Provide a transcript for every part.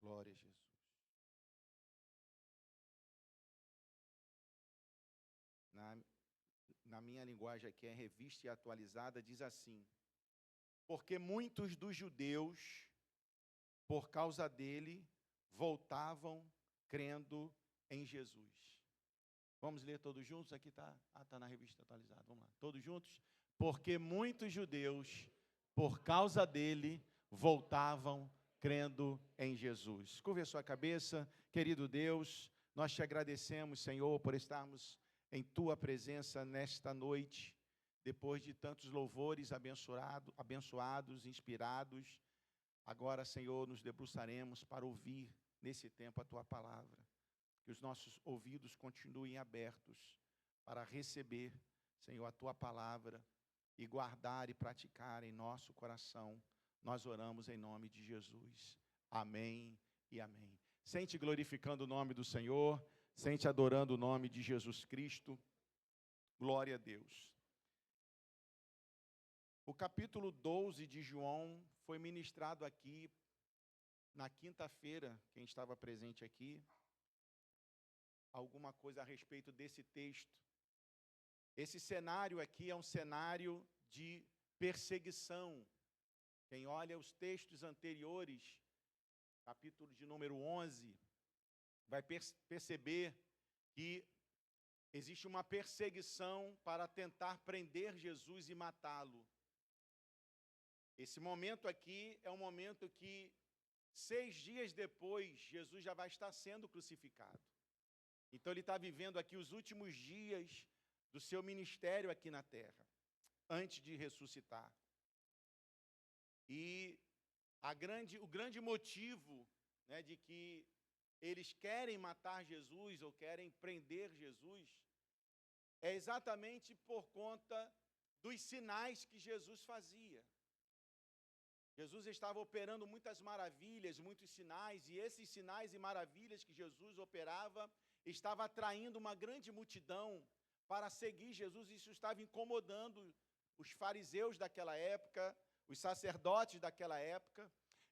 Glória a Jesus. Na minha linguagem aqui, é revista e atualizada, diz assim: porque muitos dos judeus, por causa dele, voltavam crendo em Jesus. Vamos ler todos juntos? Aqui está na revista atualizada. Vamos lá, todos juntos? Porque muitos judeus, por causa dele, voltavam crendo em Jesus. Curve a sua cabeça. Querido Deus, nós te agradecemos, Senhor, por estarmos em tua presença nesta noite, depois de tantos louvores abençoados, inspirados. Agora, Senhor, nos debruçaremos para ouvir nesse tempo a tua palavra. Que os nossos ouvidos continuem abertos para receber, Senhor, a tua palavra e guardar e praticar em nosso coração. Nós oramos em nome de Jesus. Amém e amém. Sente glorificando o nome do Senhor, sente adorando o nome de Jesus Cristo. Glória a Deus. O capítulo 12 de João foi ministrado aqui na quinta-feira. Quem estava presente aqui, alguma coisa a respeito desse texto. Esse cenário aqui é um cenário de perseguição. Quem olha os textos anteriores, capítulo de número 11, vai perceber que existe uma perseguição para tentar prender Jesus e matá-lo. Esse momento aqui é um momento que, 6 dias depois, Jesus já vai estar sendo crucificado. Então, ele está vivendo aqui os últimos dias do seu ministério aqui na terra, antes de ressuscitar. E o grande motivo, né, de que eles querem matar Jesus ou querem prender Jesus é exatamente por conta dos sinais que Jesus fazia. Jesus estava operando muitas maravilhas, muitos sinais, e esses sinais e maravilhas que Jesus operava estava atraindo uma grande multidão para seguir Jesus. Isso estava incomodando os fariseus daquela época, os sacerdotes daquela época,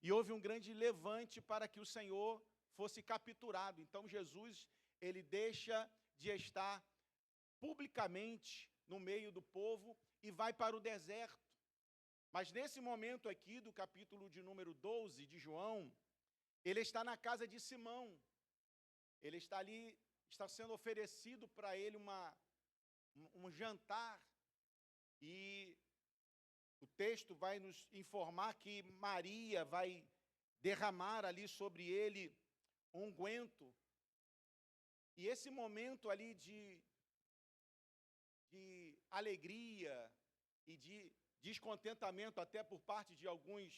e houve um grande levante para que o Senhor fosse capturado. Então Jesus, ele deixa de estar publicamente no meio do povo e vai para o deserto. Mas nesse momento aqui do capítulo de número 12 de João, ele está na casa de Simão. Ele está ali, está sendo oferecido para ele um jantar. E o texto vai nos informar que Maria vai derramar ali sobre ele um unguento. E esse momento ali de alegria e de descontentamento até por parte de alguns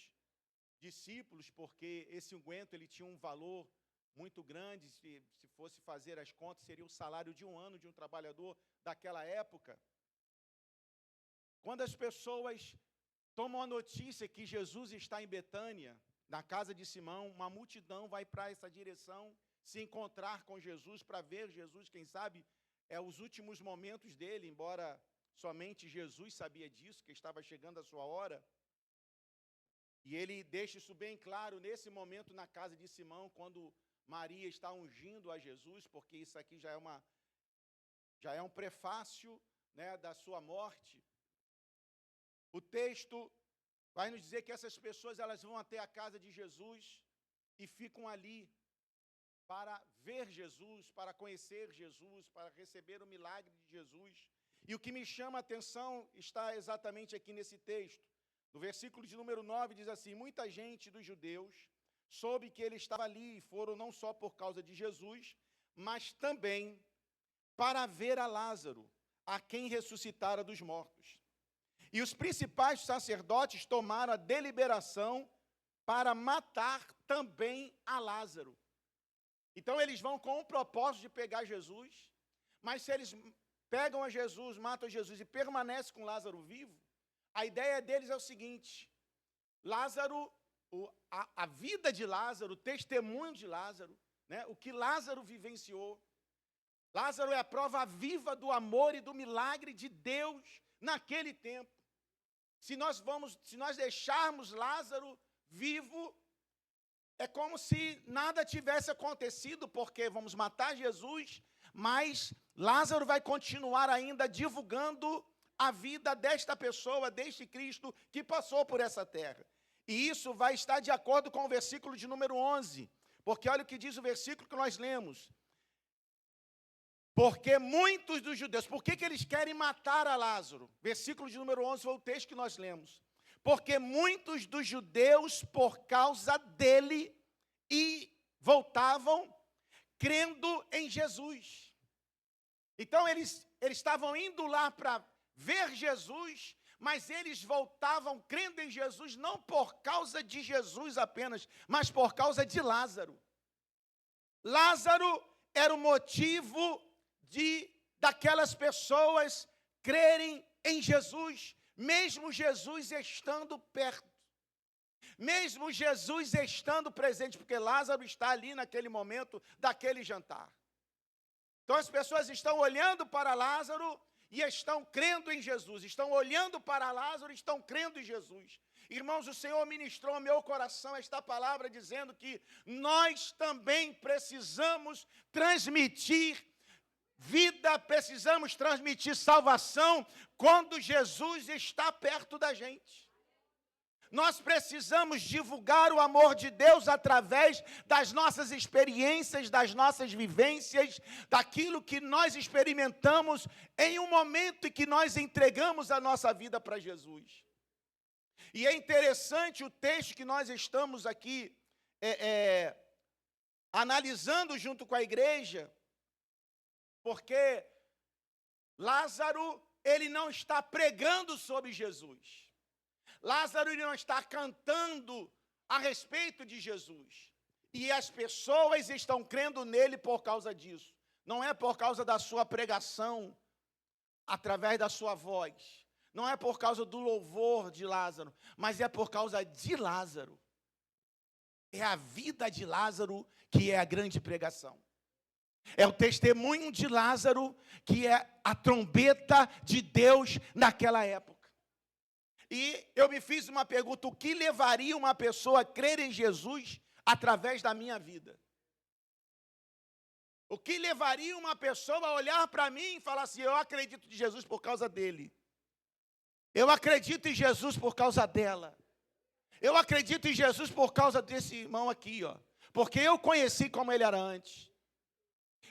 discípulos, porque esse unguento ele tinha um valor muito grande. Se fosse fazer as contas, seria o salário de um ano de um trabalhador daquela época. Quando as pessoas tomam a notícia que Jesus está em Betânia, na casa de Simão, uma multidão vai para essa direção se encontrar com Jesus, para ver Jesus. Quem sabe os últimos momentos dele, embora somente Jesus sabia disso, que estava chegando a sua hora. E ele deixa isso bem claro nesse momento na casa de Simão, quando Maria está ungindo a Jesus, porque isso aqui já é um prefácio, né, da sua morte. O texto vai nos dizer que essas pessoas elas vão até a casa de Jesus e ficam ali para ver Jesus, para conhecer Jesus, para receber o milagre de Jesus. E o que me chama a atenção está exatamente aqui nesse texto. No versículo de número 9 diz assim: muita gente dos judeus soube que ele estava ali e foram não só por causa de Jesus, mas também para ver a Lázaro, a quem ressuscitara dos mortos. E os principais sacerdotes tomaram a deliberação para matar também a Lázaro. Então eles vão com o propósito de pegar Jesus, mas se eles pegam a Jesus, matam Jesus e permanecem com Lázaro vivo, a ideia deles é o seguinte: Lázaro, a vida de Lázaro, o testemunho de Lázaro, né, o que Lázaro vivenciou. Lázaro é a prova viva do amor e do milagre de Deus naquele tempo. Se nós deixarmos Lázaro vivo, é como se nada tivesse acontecido, porque vamos matar Jesus, mas Lázaro vai continuar ainda divulgando a vida desta pessoa, deste Cristo que passou por essa terra. E isso vai estar de acordo com o versículo de número 11, porque olha o que diz o versículo que nós lemos. Porque muitos dos judeus, por que eles querem matar a Lázaro? Versículo de número 11 foi o texto que nós lemos. Porque muitos dos judeus, por causa dele, e voltavam crendo em Jesus. Então eles estavam indo lá para ver Jesus, mas eles voltavam crendo em Jesus, não por causa de Jesus apenas, mas por causa de Lázaro. Lázaro era o motivo daquelas pessoas crerem em Jesus, mesmo Jesus estando perto, mesmo Jesus estando presente, porque Lázaro está ali naquele momento daquele jantar. Então as pessoas estão olhando para Lázaro e estão crendo em Jesus, estão olhando para Lázaro e estão crendo em Jesus. Irmãos, o Senhor ministrou ao meu coração esta palavra dizendo que nós também precisamos transmitir vida, precisamos transmitir salvação quando Jesus está perto da gente. Nós precisamos divulgar o amor de Deus através das nossas experiências, das nossas vivências, daquilo que nós experimentamos em um momento em que nós entregamos a nossa vida para Jesus. E é interessante o texto que nós estamos aqui analisando junto com a igreja, porque Lázaro, ele não está pregando sobre Jesus. Lázaro, ele não está cantando a respeito de Jesus. E as pessoas estão crendo nele por causa disso. Não é por causa da sua pregação, através da sua voz. Não é por causa do louvor de Lázaro, mas é por causa de Lázaro. É a vida de Lázaro que é a grande pregação. É o testemunho de Lázaro que é a trombeta de Deus naquela época. E eu me fiz uma pergunta: o que levaria uma pessoa a crer em Jesus através da minha vida? O que levaria uma pessoa a olhar para mim e falar assim: eu acredito em Jesus por causa dele. Eu acredito em Jesus por causa dela. Eu acredito em Jesus por causa desse irmão aqui, ó. Porque eu conheci como ele era antes.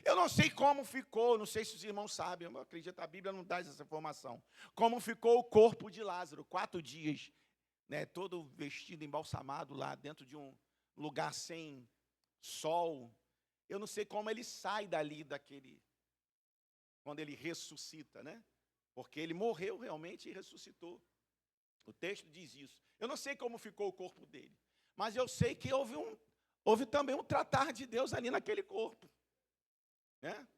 Eu não sei como ficou, não sei se os irmãos sabem, eu acredito que a Bíblia não dá essa informação. Como ficou o corpo de Lázaro, 4 dias, né, todo vestido, embalsamado lá dentro de um lugar sem sol. Eu não sei como ele sai dali quando ele ressuscita, né? Porque ele morreu realmente e ressuscitou. O texto diz isso. Eu não sei como ficou o corpo dele, mas eu sei que houve também um tratar de Deus ali naquele corpo. Né?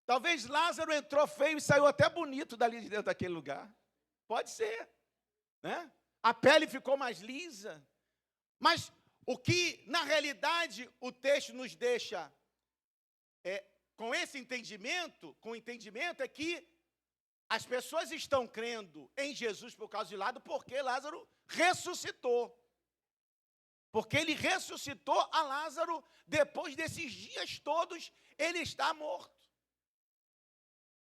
Talvez Lázaro entrou feio e saiu até bonito dali de dentro daquele lugar. Pode ser. Né? A pele ficou mais lisa. Mas o que, na realidade, o texto nos deixa com esse entendimento, é que as pessoas estão crendo em Jesus por causa de Lázaro, porque Lázaro ressuscitou. Porque ele ressuscitou a Lázaro depois desses dias todos, ele está morto.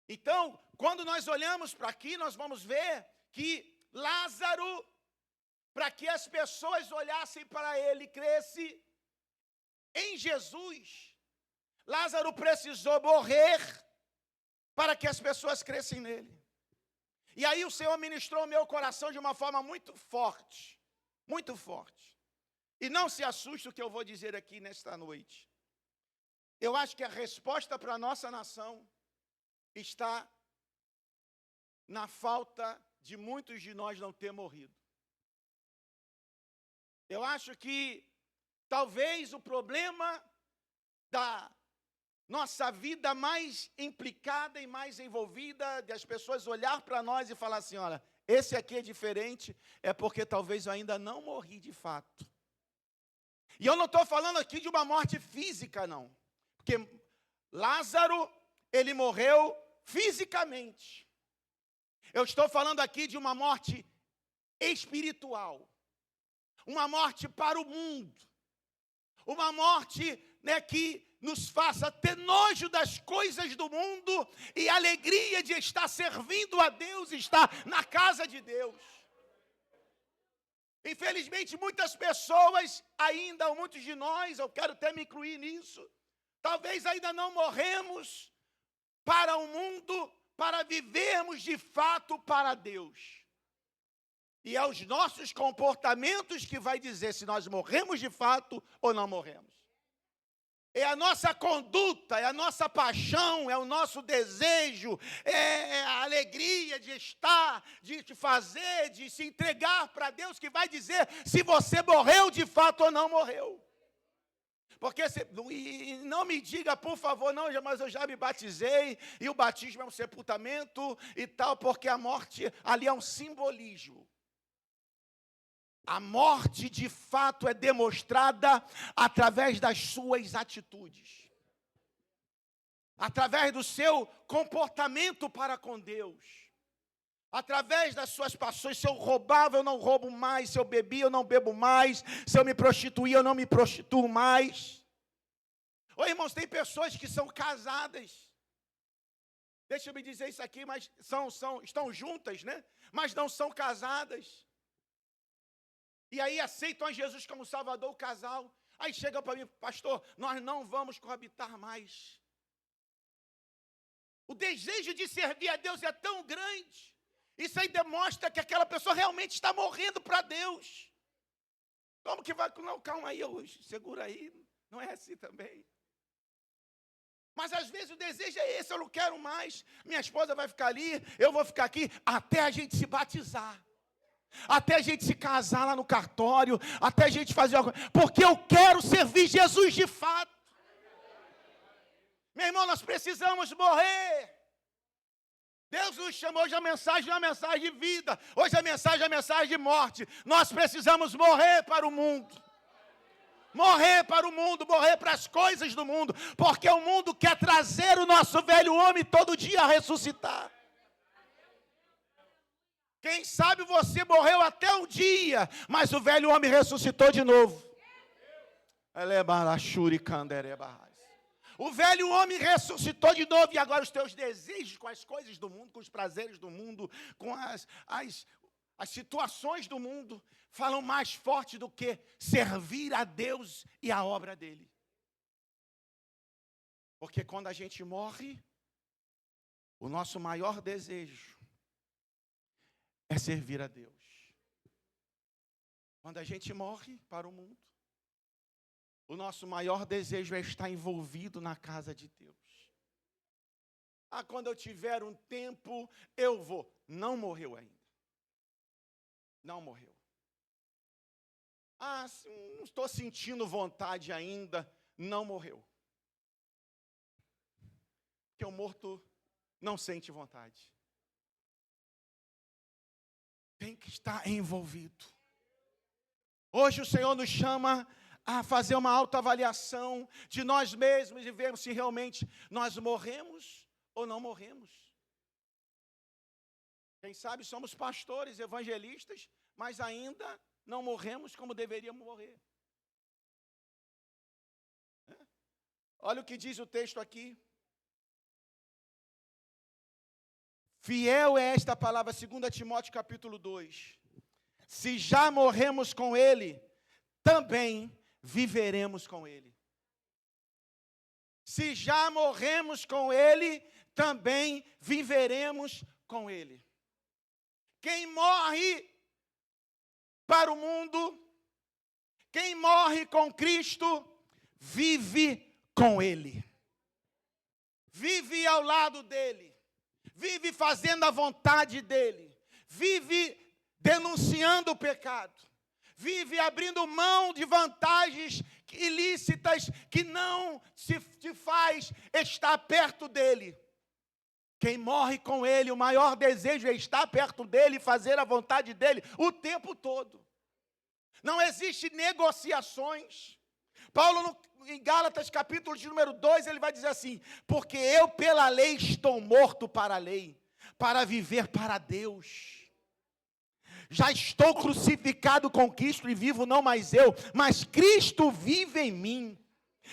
Então, quando nós olhamos para aqui, nós vamos ver que Lázaro, para que as pessoas olhassem para ele e crescem em Jesus, Lázaro precisou morrer para que as pessoas crescem nele. E aí o Senhor ministrou o meu coração de uma forma muito forte, muito forte. E não se assuste o que eu vou dizer aqui nesta noite. Eu acho que a resposta para a nossa nação está na falta de muitos de nós não ter morrido. Eu acho que talvez o problema da nossa vida mais implicada e mais envolvida, de as pessoas olhar para nós e falar assim: olha, esse aqui é diferente, é porque talvez eu ainda não morri de fato. E eu não estou falando aqui de uma morte física, não. Porque Lázaro, ele morreu fisicamente. Eu estou falando aqui de uma morte espiritual. Uma morte para o mundo. Uma morte, que nos faça ter nojo das coisas do mundo e alegria de estar servindo a Deus, estar na casa de Deus. Infelizmente, muitas pessoas ainda, ou muitos de nós, eu quero até me incluir nisso, talvez ainda não morremos para o mundo, para vivermos de fato para Deus. E é os nossos comportamentos que vai dizer se nós morremos de fato ou não morremos. É a nossa conduta, é a nossa paixão, é o nosso desejo, é a alegria de estar, de fazer, de se entregar para Deus que vai dizer se você morreu de fato ou não morreu. Porque, e não me diga, por favor, não, mas eu já me batizei, e o batismo é um sepultamento e tal, porque a morte ali é um simbolismo. A morte, de fato, é demonstrada através das suas atitudes. Através do seu comportamento para com Deus. Através das suas paixões. Se eu roubava, eu não roubo mais. Se eu bebia, eu não bebo mais. Se eu me prostituía, eu não me prostituo mais. Ô, irmãos, tem pessoas que são casadas. Deixa eu me dizer isso aqui, mas estão juntas, Mas não são casadas. E aí aceitam a Jesus como Salvador, o casal. Aí chega para mim, pastor, nós não vamos coabitar mais. O desejo de servir a Deus é tão grande. Isso aí demonstra que aquela pessoa realmente está morrendo para Deus. Como que vai? Não, calma aí, segura aí. Não é assim também. Mas às vezes o desejo é esse, eu não quero mais. Minha esposa vai ficar ali, eu vou ficar aqui, até a gente se batizar. Até a gente se casar lá no cartório, até a gente fazer alguma coisa, porque eu quero servir Jesus de fato. Meu irmão, nós precisamos morrer. Deus nos chamou, hoje a mensagem é uma mensagem de vida, hoje a mensagem é uma mensagem de morte. Nós precisamos morrer para o mundo. Morrer para o mundo, morrer para as coisas do mundo, porque o mundo quer trazer o nosso velho homem todo dia a ressuscitar. Quem sabe você morreu até um dia, mas o velho homem ressuscitou de novo. O velho homem ressuscitou de novo, e agora os teus desejos com as coisas do mundo, com os prazeres do mundo, com as situações do mundo, falam mais forte do que servir a Deus e a obra dele. Porque quando a gente morre, o nosso maior desejo é servir a Deus. Quando a gente morre para o mundo, o nosso maior desejo é estar envolvido na casa de Deus. Quando eu tiver um tempo, eu vou. Não morreu ainda. Não morreu. Não estou sentindo vontade ainda. Não morreu. Porque o morto não sente vontade. Tem que estar envolvido. Hoje o Senhor nos chama a fazer uma autoavaliação de nós mesmos e vermos se realmente nós morremos ou não morremos. Quem sabe somos pastores, evangelistas, mas ainda não morremos como deveríamos morrer. Olha o que diz o texto aqui. Fiel é esta palavra, 2 Timóteo capítulo 2. Se já morremos com Ele, também viveremos com Ele. Se já morremos com Ele, também viveremos com Ele. Quem morre para o mundo, quem morre com Cristo, vive com Ele. Vive ao lado dEle. Vive fazendo a vontade dEle. Vive denunciando o pecado. Vive abrindo mão de vantagens ilícitas que não te faz estar perto dEle. Quem morre com Ele, o maior desejo é estar perto dEle e fazer a vontade dEle o tempo todo. Não existe negociações. Paulo, em Gálatas capítulo de número 2, ele vai dizer assim: porque eu pela lei estou morto para a lei, para viver para Deus. Já estou crucificado com Cristo e vivo não mais eu, mas Cristo vive em mim.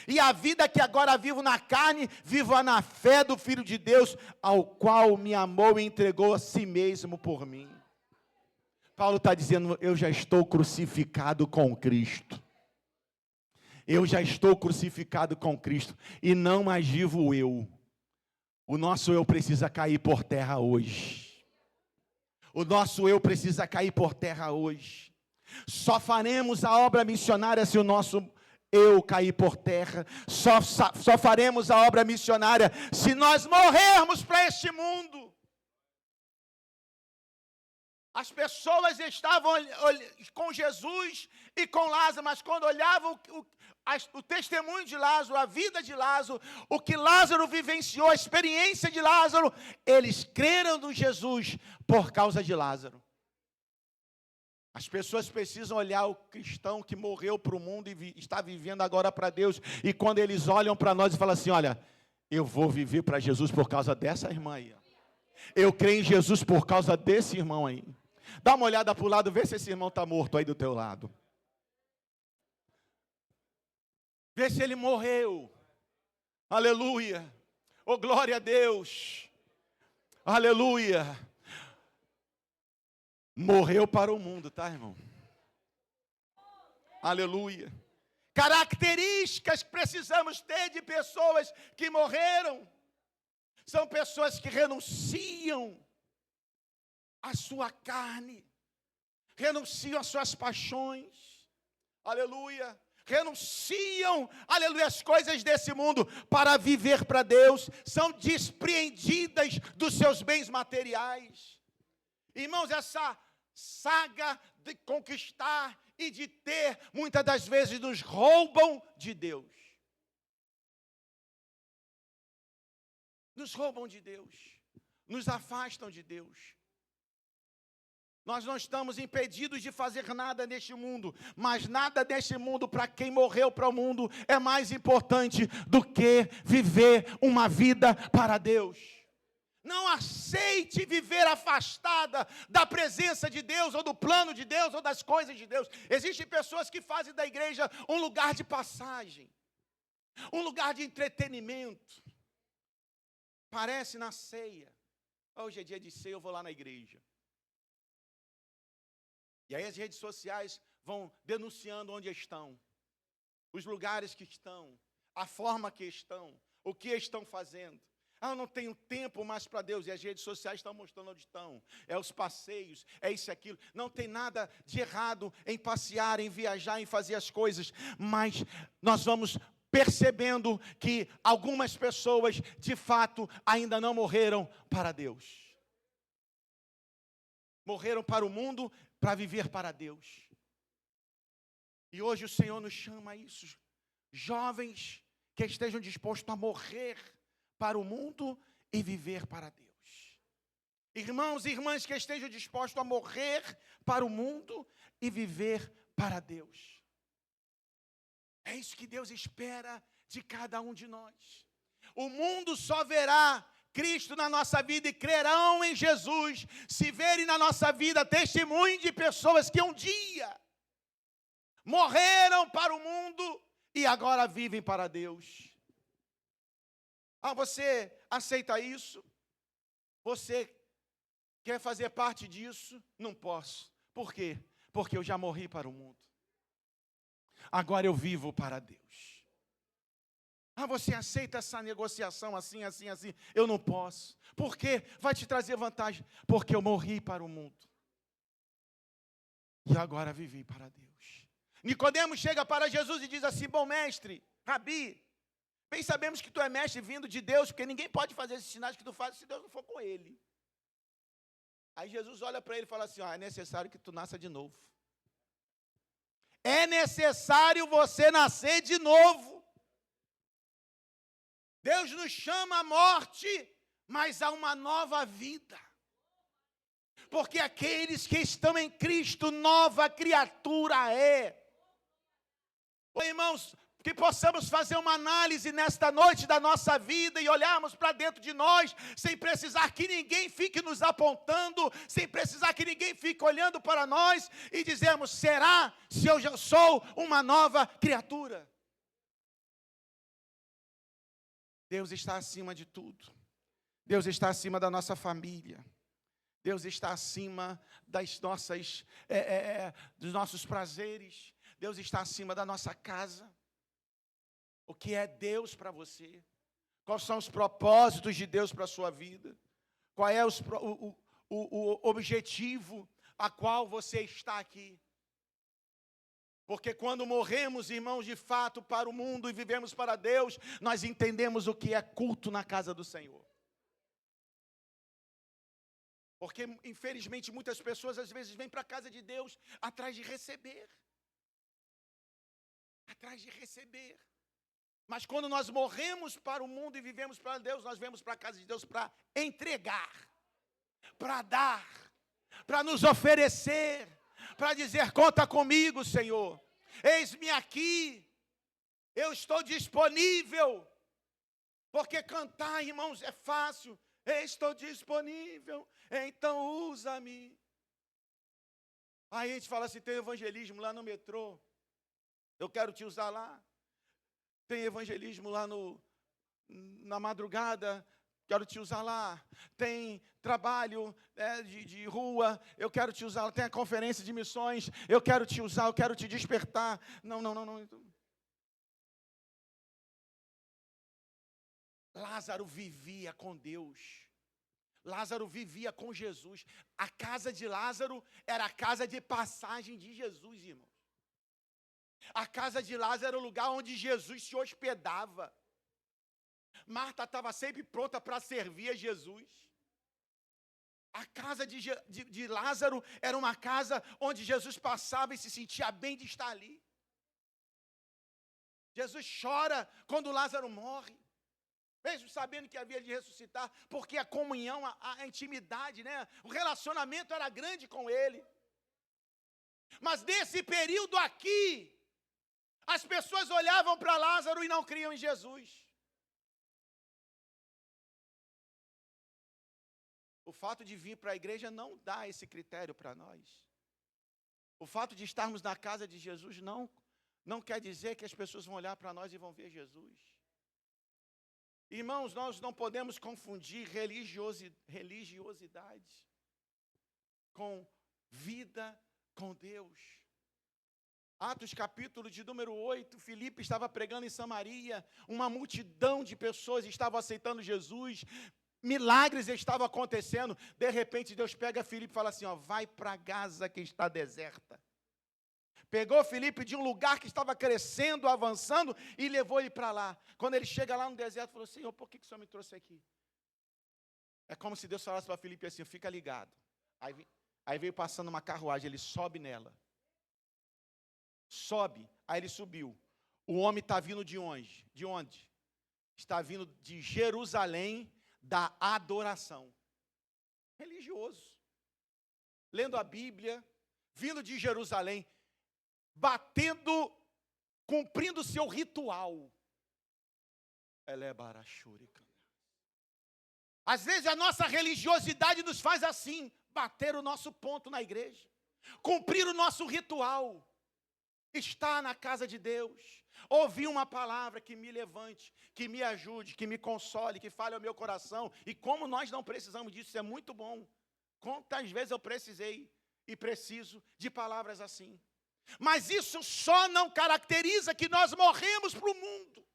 E a vida que agora vivo na carne, vivo na fé do Filho de Deus, ao qual me amou e entregou a si mesmo por mim. Paulo está dizendo, eu já estou crucificado com Cristo. Eu já estou crucificado com Cristo, e não mais vivo eu. O nosso eu precisa cair por terra hoje. O nosso eu precisa cair por terra hoje. Só faremos a obra missionária se o nosso eu cair por terra. Só faremos a obra missionária se nós morrermos para este mundo. As pessoas estavam com Jesus e com Lázaro, mas quando olhavam o testemunho de Lázaro, a vida de Lázaro, o que Lázaro vivenciou, a experiência de Lázaro, eles creram no Jesus por causa de Lázaro. As pessoas precisam olhar o cristão que morreu para o mundo e está vivendo agora para Deus, e quando eles olham para nós e falam assim, olha, eu vou viver para Jesus por causa dessa irmã aí. Eu creio em Jesus por causa desse irmão aí. Dá uma olhada para o lado, vê se esse irmão está morto aí do teu lado. Vê se ele morreu. Aleluia. Oh, glória a Deus. Aleluia. Morreu para o mundo, tá, irmão? Aleluia. Características que precisamos ter de pessoas que morreram. São pessoas que renunciam à sua carne, renunciam às suas paixões, aleluia, renunciam, aleluia, às coisas desse mundo para viver para Deus, são despreendidas dos seus bens materiais. Irmãos, essa saga de conquistar e de ter, muitas das vezes nos roubam de Deus. Nos roubam de Deus, nos afastam de Deus. Nós não estamos impedidos de fazer nada neste mundo, mas nada deste mundo, para quem morreu para o mundo, é mais importante do que viver uma vida para Deus. Não aceite viver afastada da presença de Deus, ou do plano de Deus, ou das coisas de Deus. Existem pessoas que fazem da igreja um lugar de passagem, um lugar de entretenimento. Parece na ceia. Hoje é dia de ceia, eu vou lá na igreja. E aí as redes sociais vão denunciando onde estão, os lugares que estão, a forma que estão, o que estão fazendo. Eu não tenho tempo mais para Deus, e as redes sociais estão mostrando onde estão. É os passeios, é isso e aquilo. Não tem nada de errado em passear, em viajar, em fazer as coisas, mas nós vamos percebendo que algumas pessoas, de fato, ainda não morreram para Deus. Morreram para o mundo, para viver para Deus. E hoje o Senhor nos chama a isso. Jovens que estejam dispostos a morrer para o mundo e viver para Deus. Irmãos e irmãs que estejam dispostos a morrer para o mundo e viver para Deus. É isso que Deus espera de cada um de nós. O mundo só verá Cristo na nossa vida e crerão em Jesus se verem na nossa vida testemunho de pessoas que um dia morreram para o mundo e agora vivem para Deus. Você aceita isso? Você quer fazer parte disso? Não posso. Por quê? Porque eu já morri para o mundo. Agora eu vivo para Deus. Você aceita essa negociação assim? Eu não posso. Por quê? Vai te trazer vantagem. Porque eu morri para o mundo. E agora vivi para Deus. Nicodemos chega para Jesus e diz assim, bom mestre, Rabi, bem sabemos que tu é mestre vindo de Deus, porque ninguém pode fazer esses sinais que tu fazes se Deus não for com ele. Aí Jesus olha para ele e fala assim, é necessário que tu nasça de novo. É necessário você nascer de novo. Deus nos chama à morte, mas há uma nova vida. Porque aqueles que estão em Cristo, nova criatura é. Irmãos, Que possamos fazer uma análise nesta noite da nossa vida e olharmos para dentro de nós, sem precisar que ninguém fique nos apontando, sem precisar que ninguém fique olhando para nós e dizermos: será se eu já sou uma nova criatura? Deus está acima de tudo. Deus está acima da nossa família. Deus está acima dos nossos prazeres. Deus está acima da nossa casa. O que é Deus para você? Quais são os propósitos de Deus para a sua vida? Qual é o objetivo a qual você está aqui? Porque quando morremos, irmãos, de fato, para o mundo e vivemos para Deus, nós entendemos o que é culto na casa do Senhor. Porque, infelizmente, muitas pessoas às vezes vêm para a casa de Deus atrás de receber. Atrás de receber. Mas quando nós morremos para o mundo e vivemos para Deus, nós vemos para a casa de Deus para entregar, para dar, para nos oferecer, para dizer: conta comigo, Senhor, eis-me aqui, eu estou disponível. Porque cantar, irmãos, é fácil. Estou disponível, então usa-me. Aí a gente fala assim: tem evangelismo lá no metrô, eu quero te usar lá. Tem evangelismo lá na madrugada, quero te usar lá. Tem trabalho de rua, eu quero te usar lá. Tem a conferência de missões, eu quero te usar, eu quero te despertar. Não. Lázaro vivia com Deus. Lázaro vivia com Jesus. A casa de Lázaro era a casa de passagem de Jesus, irmãos. A casa de Lázaro era o lugar onde Jesus se hospedava. Marta estava sempre pronta para servir a Jesus. A casa de Lázaro era uma casa onde Jesus passava e se sentia bem de estar ali. Jesus chora quando Lázaro morre, mesmo sabendo que havia de ressuscitar, porque a comunhão, a intimidade, o relacionamento era grande com ele. Mas nesse período aqui, as pessoas olhavam para Lázaro e não criam em Jesus. O fato de vir para a igreja não dá esse critério para nós. O fato de estarmos na casa de Jesus não quer dizer que as pessoas vão olhar para nós e vão ver Jesus. Irmãos, nós não podemos confundir religiosidade com vida com Deus. Atos capítulo de número 8, Filipe estava pregando em Samaria, uma multidão de pessoas estava aceitando Jesus, milagres estavam acontecendo. De repente Deus pega Filipe e fala assim: vai para Gaza que está deserta. Pegou Filipe de um lugar que estava crescendo, avançando, e levou ele para lá. Quando ele chega lá no deserto, falou: Senhor, por que o Senhor me trouxe aqui? É como se Deus falasse para Filipe assim: fica ligado. Aí veio passando uma carruagem, ele sobe nela. Sobe, aí ele subiu. O homem está vindo de onde? De onde? Está vindo de Jerusalém, da adoração. Religioso. Lendo a Bíblia, vindo de Jerusalém, cumprindo o seu ritual. Às vezes a nossa religiosidade nos faz assim, bater o nosso ponto na igreja, cumprir o nosso ritual. Estar na casa de Deus, ouvir uma palavra que me levante, que me ajude, que me console, que fale ao meu coração. E como nós não precisamos disso, isso é muito bom. Quantas vezes eu precisei e preciso de palavras assim. Mas isso só não caracteriza que nós morremos para o mundo.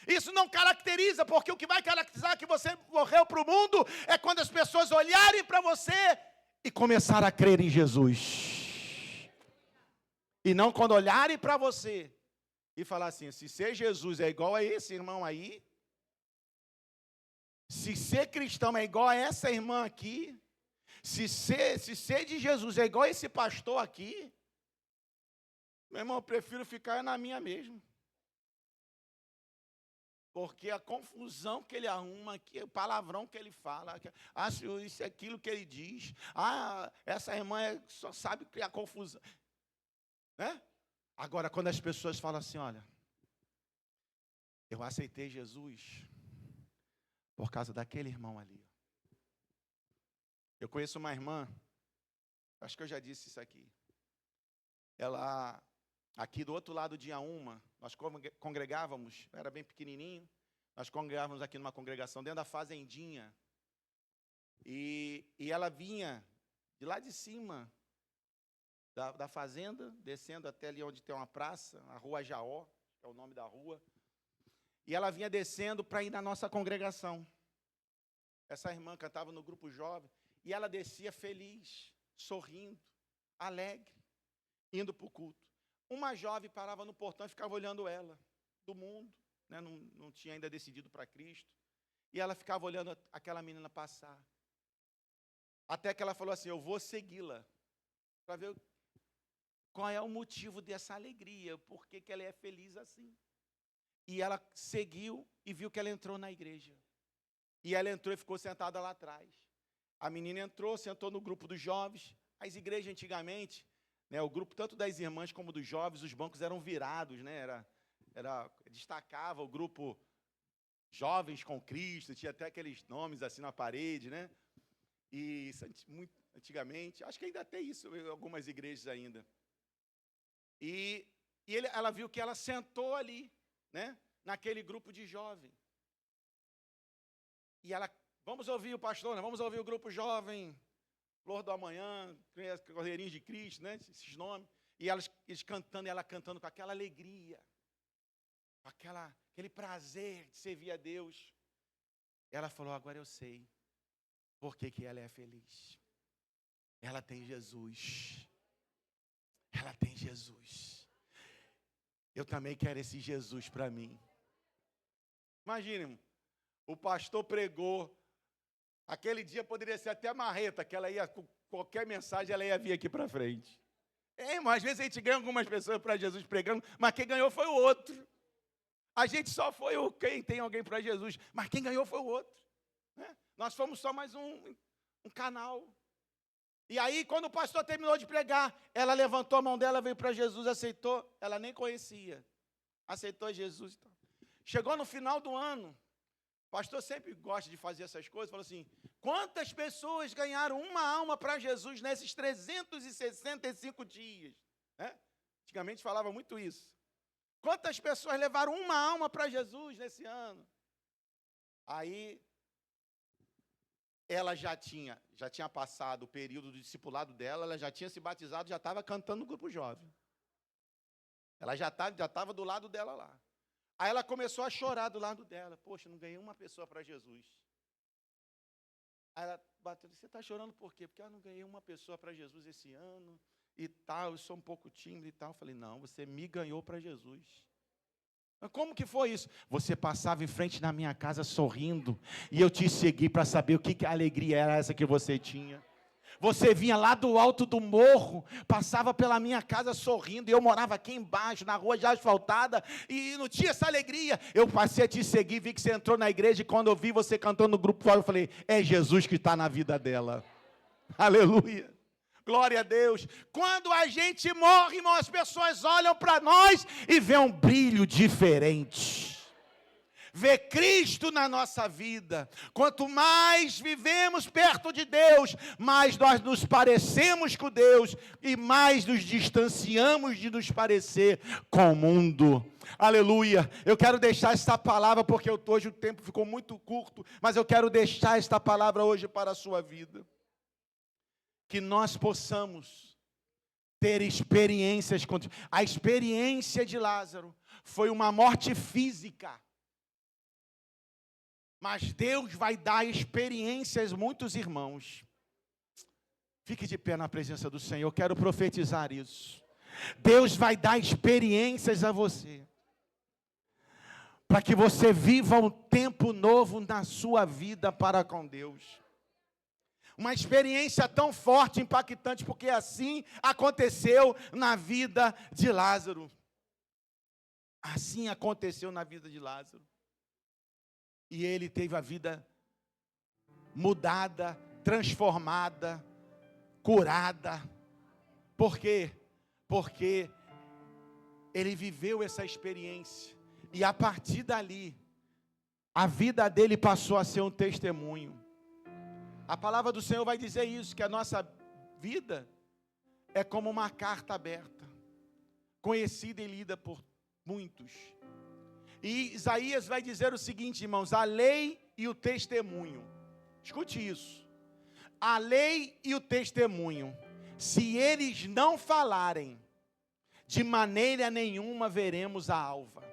Isso não caracteriza, porque o que vai caracterizar que você morreu para o mundo é quando as pessoas olharem para você e começar a crer em Jesus. E não quando olharem para você e falar assim: se ser Jesus é igual a esse irmão aí, se ser cristão é igual a essa irmã aqui, se ser de Jesus é igual a esse pastor aqui, meu irmão, eu prefiro ficar na minha mesmo. Porque a confusão que ele arruma, o palavrão que ele fala, isso é aquilo que ele diz, essa irmã só sabe criar confusão. Agora, quando as pessoas falam assim: olha, Eu aceitei Jesus por causa daquele irmão ali. Eu conheço uma irmã, acho que eu já disse isso aqui. Ela, aqui do outro lado de Auma, nós congregávamos, eu era bem pequenininho, nós congregávamos aqui numa congregação dentro da fazendinha. E ela vinha de lá de cima da fazenda, descendo até ali onde tem uma praça, a Rua Jaó, que é o nome da rua. E ela vinha descendo para ir na nossa congregação. Essa irmã cantava no grupo jovem, e ela descia feliz, sorrindo, alegre, indo para o culto. Uma jovem parava no portão e ficava olhando ela, do mundo, né? Não tinha ainda decidido para Cristo. E ela ficava olhando aquela menina passar. Até que ela falou assim, eu vou segui-la, para ver qual é o motivo dessa alegria, por que ela é feliz assim. E ela seguiu e viu que ela entrou na igreja. E ela entrou e ficou sentada lá atrás. A menina entrou, sentou no grupo dos jovens. As igrejas antigamente, né, o grupo tanto das irmãs como dos jovens, os bancos eram virados, né, destacava o grupo Jovens com Cristo, tinha até aqueles nomes assim na parede, né? E muito antigamente, acho que ainda tem isso em algumas igrejas ainda. Ela viu que ela sentou ali, né, naquele grupo de jovem. E ela, vamos ouvir o pastor, né? Vamos ouvir o grupo jovem, Flor do Amanhã, Cordeirinhos de Cristo, né? Esses nomes. E eles cantando, e ela cantando com aquela alegria, com aquele prazer de servir a Deus. Ela falou, agora eu sei por que ela é feliz. Ela tem Jesus. Ela tem Jesus. Eu também quero esse Jesus para mim. Imaginem, o pastor pregou. Aquele dia poderia ser até marreta, que ela ia, com qualquer mensagem, ela ia vir aqui para frente. Mas às vezes a gente ganha algumas pessoas para Jesus pregando, mas quem ganhou foi o outro. A gente só foi quem tem alguém para Jesus, mas quem ganhou foi o outro. Né? Nós fomos só mais um canal. E aí, quando o pastor terminou de pregar, ela levantou a mão dela, veio para Jesus, aceitou. Ela nem conhecia. Aceitou Jesus. Chegou no final do ano, o pastor sempre gosta de fazer essas coisas, falou assim, quantas pessoas ganharam uma alma para Jesus nesses 365 dias? Né? Antigamente falava muito isso. Quantas pessoas levaram uma alma para Jesus nesse ano? Aí, ela já tinha passado o período do discipulado dela, ela já tinha se batizado, já estava cantando no grupo jovem. Ela já estava do lado dela lá. Aí ela começou a chorar do lado dela. Poxa, não ganhei uma pessoa para Jesus. Aí ela bateu, você está chorando por quê? Porque eu não ganhei uma pessoa para Jesus esse ano e tal, eu sou um pouco tímido e tal. Eu falei, não, você me ganhou para Jesus. Como que foi isso? Você passava em frente na minha casa sorrindo, e eu te segui para saber o que a alegria era essa que você tinha. Você vinha lá do alto do morro, passava pela minha casa sorrindo, e eu morava aqui embaixo, na rua já asfaltada, e não tinha essa alegria. Eu passei a te seguir, vi que você entrou na igreja, e quando eu vi você cantando no grupo fora, eu falei, é Jesus que está na vida dela. Aleluia. Glória a Deus. Quando a gente morre, irmão, as pessoas olham para nós e vê um brilho diferente. Vê Cristo na nossa vida. Quanto mais vivemos perto de Deus, mais nós nos parecemos com Deus e mais nos distanciamos de nos parecer com o mundo. Aleluia. Eu quero deixar esta palavra, porque hoje o tempo ficou muito curto, mas eu quero deixar esta palavra hoje para a sua vida. Que nós possamos ter experiências. A experiência de Lázaro foi uma morte física. Mas Deus vai dar experiências a muitos irmãos. Fique de pé na presença do Senhor, eu quero profetizar isso. Deus vai dar experiências a você. Para que você viva um tempo novo na sua vida para com Deus. Uma experiência tão forte, impactante, porque assim aconteceu na vida de Lázaro. Assim aconteceu na vida de Lázaro. E ele teve a vida mudada, transformada, curada. Por quê? Porque ele viveu essa experiência. E a partir dali, a vida dele passou a ser um testemunho. A palavra do Senhor vai dizer isso, que a nossa vida é como uma carta aberta, conhecida e lida por muitos. E Isaías vai dizer o seguinte, irmãos, a lei e o testemunho. Escute isso. A lei e o testemunho, se eles não falarem, de maneira nenhuma veremos a alva.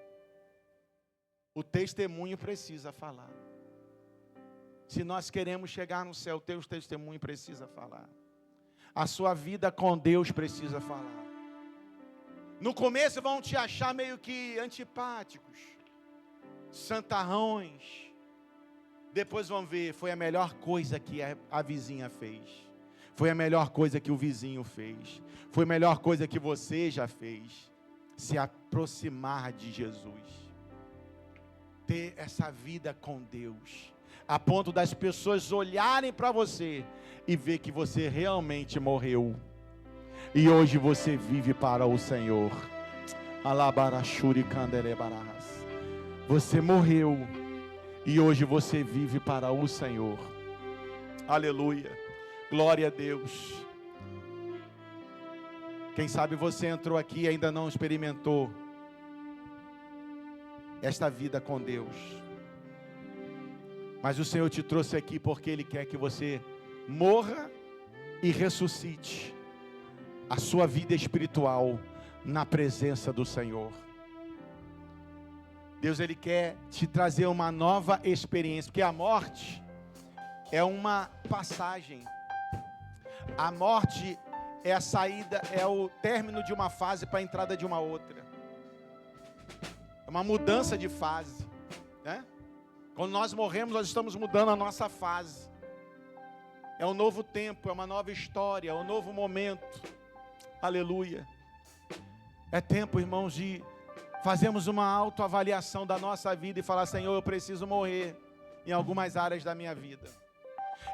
O testemunho precisa falar. Se nós queremos chegar no céu, o teu testemunho precisa falar. A sua vida com Deus precisa falar. No começo vão te achar meio que antipáticos, santarrões. Depois vão ver, foi a melhor coisa que a vizinha fez. Foi a melhor coisa que o vizinho fez. Foi a melhor coisa que você já fez. Se aproximar de Jesus. Ter essa vida com Deus. A ponto das pessoas olharem para você e ver que você realmente morreu. E hoje você vive para o Senhor. Você morreu. E hoje você vive para o Senhor. Aleluia. Glória a Deus. Quem sabe você entrou aqui e ainda não experimentou esta vida com Deus. Mas o Senhor te trouxe aqui porque Ele quer que você morra e ressuscite a sua vida espiritual na presença do Senhor. Deus, Ele quer te trazer uma nova experiência, porque a morte é uma passagem. A morte é a saída, é o término de uma fase para a entrada de uma outra. É uma mudança de fase, né? Quando nós morremos, nós estamos mudando a nossa fase. É um novo tempo, é uma nova história, é um novo momento. Aleluia. É tempo, irmãos, de fazermos uma autoavaliação da nossa vida e falar, Senhor, eu preciso morrer em algumas áreas da minha vida.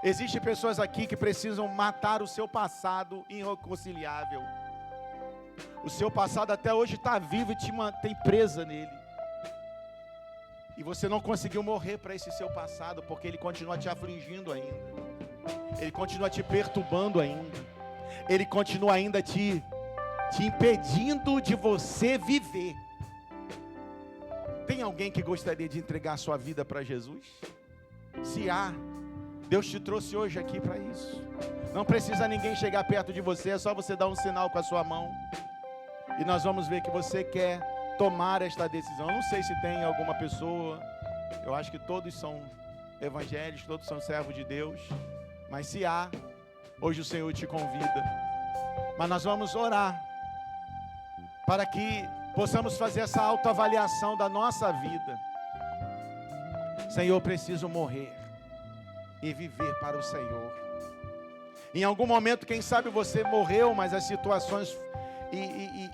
Existem pessoas aqui que precisam matar o seu passado irreconciliável. O seu passado até hoje está vivo e te mantém presa nele. E você não conseguiu morrer para esse seu passado, porque ele continua te afligindo ainda. Ele continua te perturbando ainda. Ele continua ainda te impedindo de você viver. Tem alguém que gostaria de entregar a sua vida para Jesus? Se há, Deus te trouxe hoje aqui para isso. Não precisa ninguém chegar perto de você, é só você dar um sinal com a sua mão. E nós vamos ver que você quer tomar esta decisão. Eu não sei se tem alguma pessoa, eu acho que todos são evangélicos, todos são servos de Deus. Mas se há, hoje o Senhor te convida. Mas nós vamos orar para que possamos fazer essa autoavaliação da nossa vida. Senhor, eu preciso morrer e viver para o Senhor. Em algum momento, quem sabe você morreu, mas as situações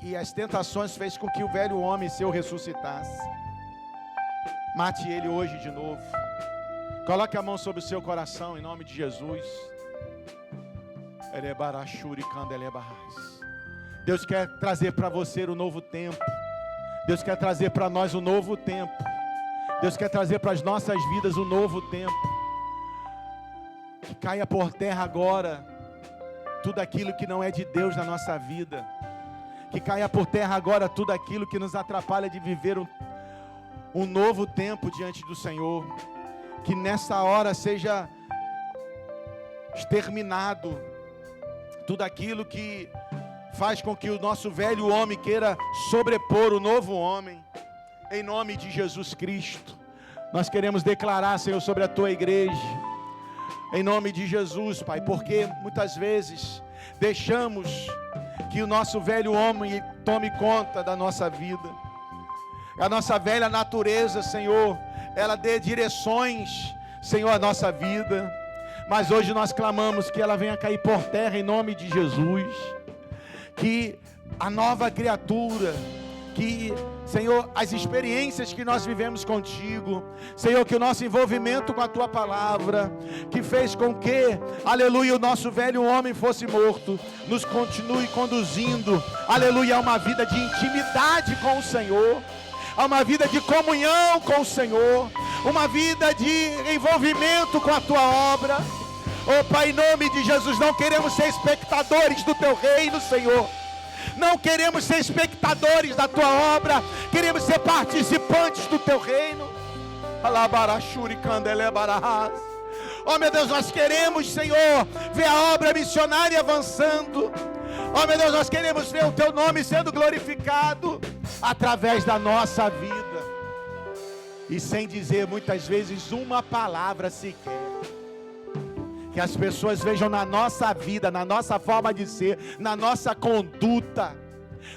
e as tentações fez com que o velho homem seu ressuscitasse. Mate ele hoje de novo. Coloque a mão sobre o seu coração em nome de Jesus. Deus quer trazer para você o novo tempo. Deus quer trazer para nós o novo tempo. Deus quer trazer para as nossas vidas o novo tempo. Que caia por terra agora tudo aquilo que não é de Deus na nossa vida. Que caia por terra agora tudo aquilo que nos atrapalha de viver um novo tempo diante do Senhor. Que nessa hora seja exterminado tudo aquilo que faz com que o nosso velho homem queira sobrepor o novo homem. Em nome de Jesus Cristo, nós queremos declarar, Senhor, sobre a Tua igreja. Em nome de Jesus, Pai, porque muitas vezes deixamos que o nosso velho homem tome conta da nossa vida. A nossa velha natureza, Senhor, ela dê direções, Senhor, à nossa vida. Mas hoje nós clamamos que ela venha cair por terra em nome de Jesus. Que a nova criatura, que, Senhor, as experiências que nós vivemos contigo, Senhor, que o nosso envolvimento com a Tua palavra, que fez com que, aleluia, o nosso velho homem fosse morto, nos continue conduzindo, aleluia, a uma vida de intimidade com o Senhor, a uma vida de comunhão com o Senhor, uma vida de envolvimento com a tua obra. Oh Pai, em nome de Jesus, não queremos ser espectadores do teu reino, Senhor. Não queremos ser espectadores da tua obra, queremos ser participantes do teu reino. Oh meu Deus, nós queremos, Senhor, ver a obra missionária avançando. Oh meu Deus, nós queremos ver o teu nome sendo glorificado através da nossa vida. E sem dizer muitas vezes uma palavra sequer. Que as pessoas vejam na nossa vida, na nossa forma de ser, na nossa conduta,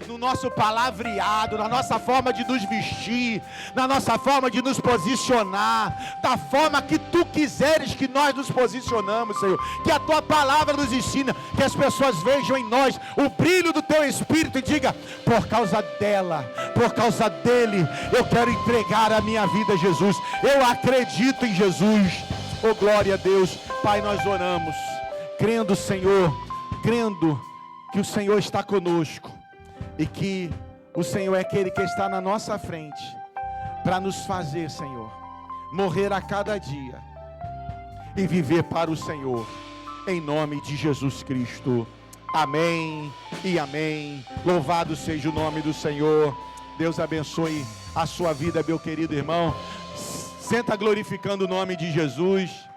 no nosso palavreado, na nossa forma de nos vestir, na nossa forma de nos posicionar, da forma que tu quiseres que nós nos posicionamos, Senhor. Que a tua palavra nos ensina, que as pessoas vejam em nós o brilho do teu Espírito e diga: por causa dela, por causa dele, eu quero entregar a minha vida a Jesus. Eu acredito em Jesus. Oh, glória a Deus. Pai, nós oramos, crendo, Senhor, crendo que o Senhor está conosco e que o Senhor é aquele que está na nossa frente para nos fazer, Senhor, morrer a cada dia e viver para o Senhor, em nome de Jesus Cristo. Amém e amém. Louvado seja o nome do Senhor. Deus abençoe a sua vida, meu querido irmão. Senta glorificando o nome de Jesus.